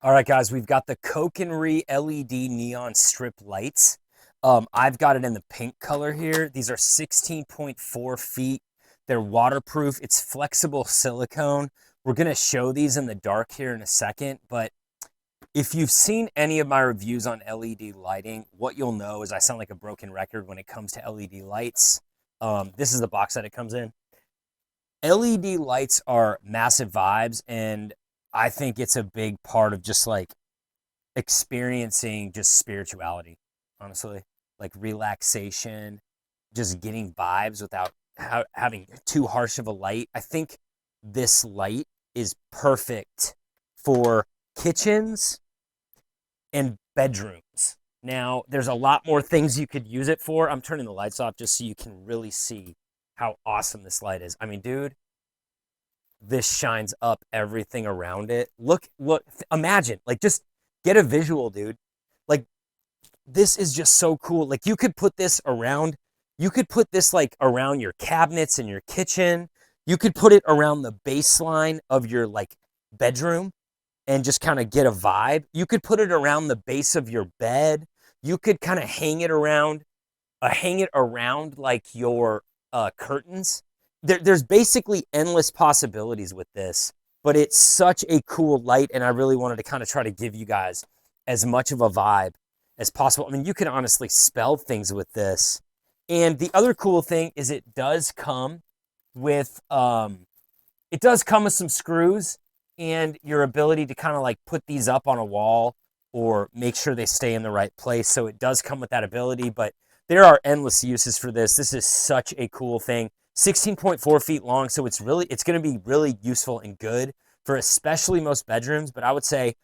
All right, guys, we've got the Cocanree LED neon strip lights. I've got it in the pink color here. These are 16.4 feet. They're waterproof. It's flexible silicone. We're going to show these in the dark here in a second, but if you've seen any of my reviews on LED lighting, what you'll know is I sound like a broken record when it comes to LED lights. This is the box that it comes in. LED lights are massive vibes, and I think it's a big part of just like experiencing just spirituality, honestly, like relaxation, just getting vibes without having too harsh of a light. I think this light is perfect for kitchens and bedrooms. Now, there's a lot more things you could use it for. I'm turning the lights off just so you can really see how awesome this light is. I mean, dude, this shines up everything around it. Look, imagine, like, just get a visual, dude. Like, this is just so cool. Like, you could put this like around your cabinets in your kitchen. You could put it around the baseline of your like bedroom and just kind of get a vibe. You could put it around the base of your bed. You could kind of hang it around like your curtains. There's basically endless possibilities with this, but it's such a cool light, and I really wanted to kind of try to give you guys as much of a vibe as possible. I mean, you can honestly spell things with this. And the other cool thing is with it does come with some screws and your ability to kind of like put these up on a wall or make sure they stay in the right place. So it does come with that ability, but there are endless uses for this. This is such a cool thing. 16.4 feet long, so it's going to be really useful and good for especially most bedrooms, but I would say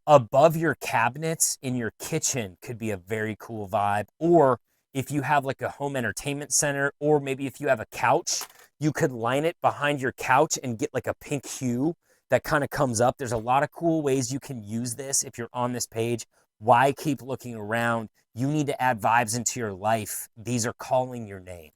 above your cabinets in your kitchen could be a very cool vibe. Or if you have like a home entertainment center, or maybe if you have a couch, you could line it behind your couch and get like a pink hue that kind of comes up. There's a lot of cool ways you can use this if you're on this page. Why keep looking around? You need to add vibes into your life. These are calling your name.